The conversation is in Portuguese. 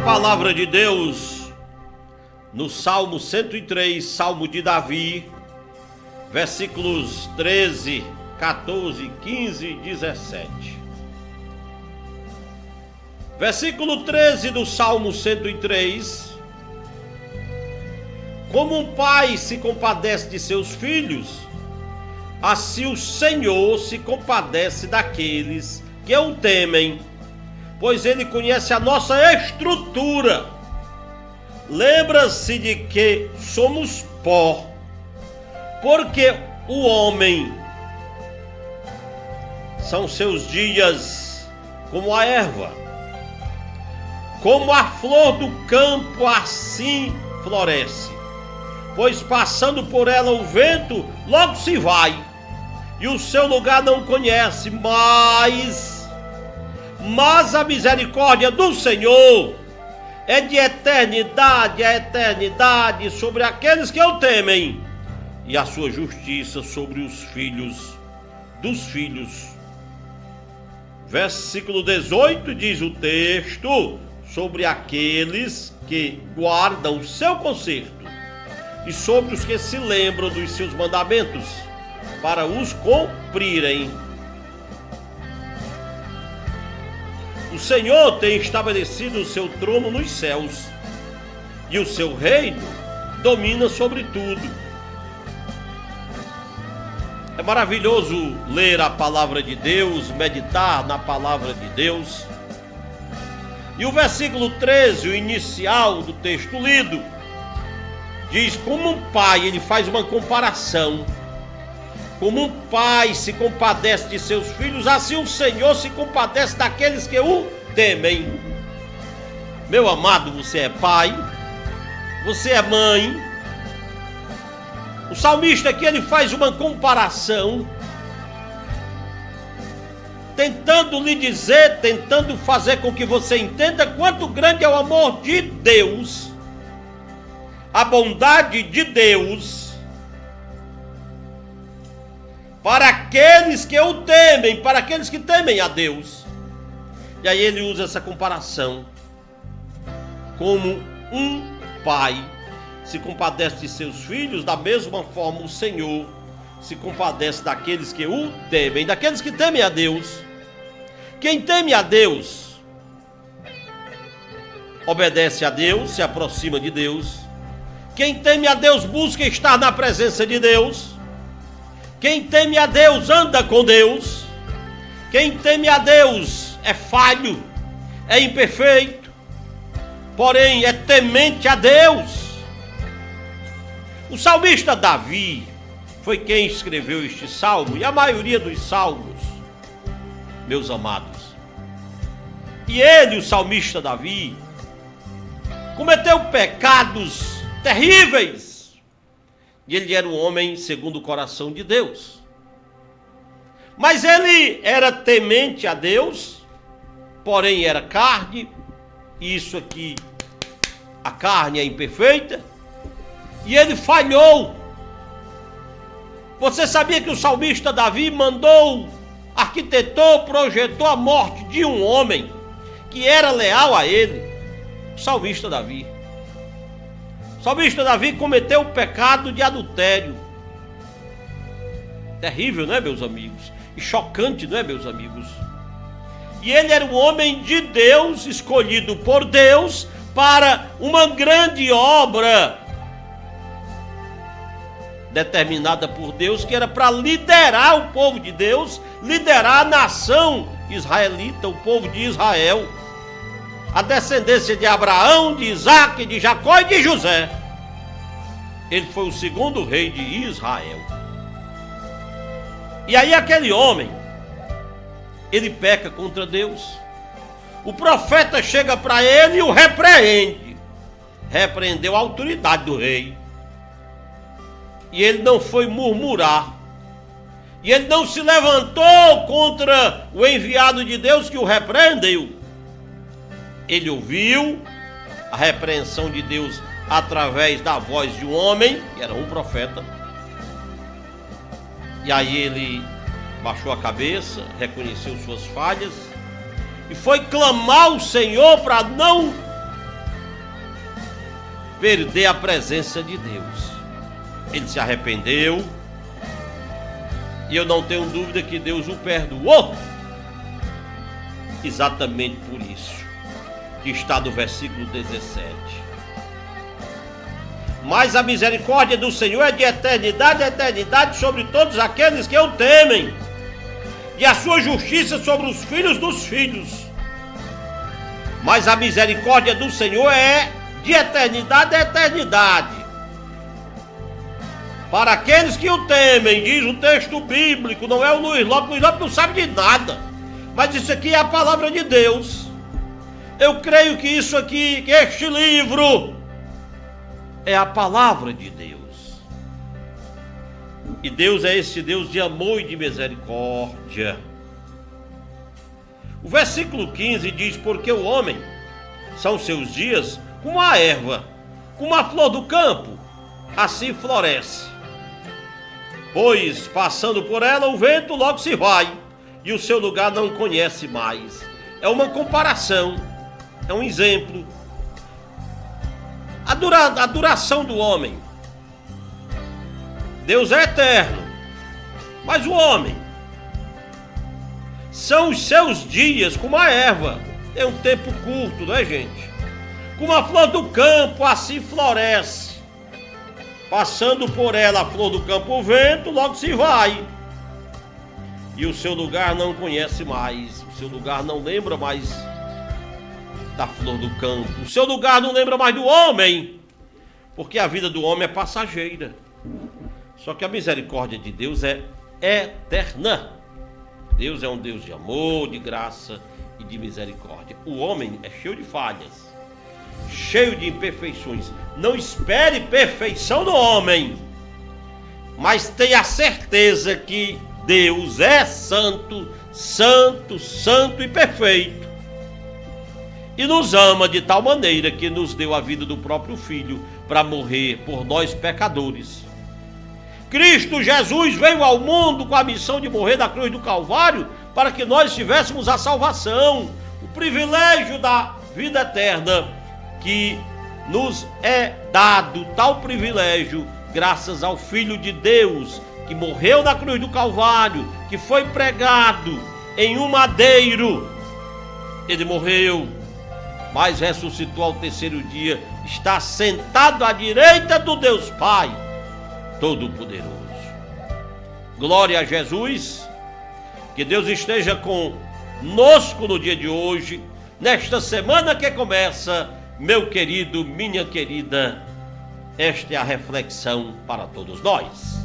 palavra de Deus no Salmo 103, Salmo de Davi, versículos 13, 14, 15 e 17. Versículo 13 do Salmo 103. Como um pai se compadece de seus filhos, assim o Senhor se compadece daqueles que o temem, pois ele conhece a nossa estrutura. Lembra-se de que somos pó, porque o homem são seus dias como a erva, como a flor do campo, assim floresce. Pois passando por ela o vento, logo se vai, e o seu lugar não conhece, mas a misericórdia do Senhor é de eternidade a eternidade sobre aqueles que o temem, e a sua justiça sobre os filhos dos filhos. Versículo 18 diz o texto: sobre aqueles que guardam o seu conserto, e sobre os que se lembram dos seus mandamentos, para os cumprirem. O Senhor tem estabelecido o seu trono nos céus, e o seu reino domina sobre tudo. É maravilhoso ler a palavra de Deus, meditar na palavra de Deus. E o versículo 13, o inicial do texto lido, diz: como um pai, ele faz uma comparação. Como um pai se compadece de seus filhos, assim o Senhor se compadece daqueles que o temem. Meu amado, você é pai, você é mãe. O salmista aqui, ele faz uma comparação, tentando lhe dizer, tentando fazer com que você entenda quanto grande é o amor de Deus, a bondade de Deus, para aqueles que o temem, para aqueles que temem a Deus. E aí ele usa essa comparação, como um pai se compadece de seus filhos, da mesma forma o Senhor se compadece daqueles que o temem, daqueles que temem a Deus. Quem teme a Deus obedece a Deus, se aproxima de Deus. Quem teme a Deus busca estar na presença de Deus. Quem teme a Deus anda com Deus. Quem teme a Deus é falho, é imperfeito, porém é temente a Deus. O salmista Davi foi quem escreveu este salmo, e a maioria dos salmos, meus amados. E ele, o salmista Davi, cometeu pecados terríveis. E ele era um homem segundo o coração de Deus. Mas ele era temente a Deus, porém era carne. E isso aqui, a carne é imperfeita. E ele falhou. Você sabia que o salmista Davi arquitetou, projetou a morte de um homem que era leal a ele? O salmista Davi. O salmista Davi cometeu o pecado de adultério. Terrível, não é, meus amigos? E chocante, não é, meus amigos? E ele era um homem de Deus, escolhido por Deus para uma grande obra determinada por Deus, que era para liderar o povo de Deus, liderar a nação israelita, o povo de Israel, a descendência de Abraão, de Isaac, de Jacó e de José. Ele foi o segundo rei de Israel. E aí aquele homem, ele peca contra Deus. O profeta chega para ele e o repreende. Repreendeu a autoridade do rei. E ele não foi murmurar. E ele não se levantou contra o enviado de Deus que o repreendeu. Ele ouviu a repreensão de Deus através da voz de um homem, que era um profeta. E aí ele baixou a cabeça, reconheceu suas falhas e foi clamar ao Senhor para não perder a presença de Deus. Ele se arrependeu, e eu não tenho dúvida que Deus o perdoou, exatamente por isso, que está no versículo 17. Mas a misericórdia do Senhor é de eternidade a eternidade sobre todos aqueles que o temem, e a sua justiça sobre os filhos dos filhos. Mas a misericórdia do Senhor é de eternidade a eternidade para aqueles que o temem, diz o texto bíblico. Não é o Luiz Lopes não sabe de nada, mas isso aqui é a palavra de Deus. Eu creio que isso aqui, que este livro é a palavra de Deus. E Deus é esse Deus de amor e de misericórdia. O versículo 15 diz: porque o homem são seus dias como a erva, como a flor do campo, assim floresce. Pois passando por ela o vento logo se vai, e o seu lugar não conhece mais. É uma comparação, é um exemplo. A duração do homem. Deus é eterno, mas o homem, são os seus dias como a erva. Tem um tempo curto, não é, gente? Como a flor do campo, assim floresce. Passando por ela a flor do campo, o vento logo se vai, e o seu lugar não conhece mais. O seu lugar não lembra mais da flor do campo. O seu lugar não lembra mais do homem, porque a vida do homem é passageira. Só que a misericórdia de Deus é eterna. Deus é um Deus de amor, de graça e de misericórdia. O homem é cheio de falhas, cheio de imperfeições. Não espere perfeição no homem, mas tenha a certeza que Deus é santo, santo, santo e perfeito, e nos ama de tal maneira que nos deu a vida do próprio Filho para morrer por nós pecadores. Cristo Jesus veio ao mundo com a missão de morrer na cruz do Calvário para que nós tivéssemos a salvação, o privilégio da vida eterna, que nos é dado, tal privilégio graças ao Filho de Deus, que morreu na cruz do Calvário, que foi pregado em um madeiro. Ele morreu, mas ressuscitou ao terceiro dia, está sentado à direita do Deus Pai Todo-Poderoso. Glória a Jesus. Que Deus esteja conosco no dia de hoje, nesta semana que começa. Meu querido, minha querida, esta é a reflexão para todos nós.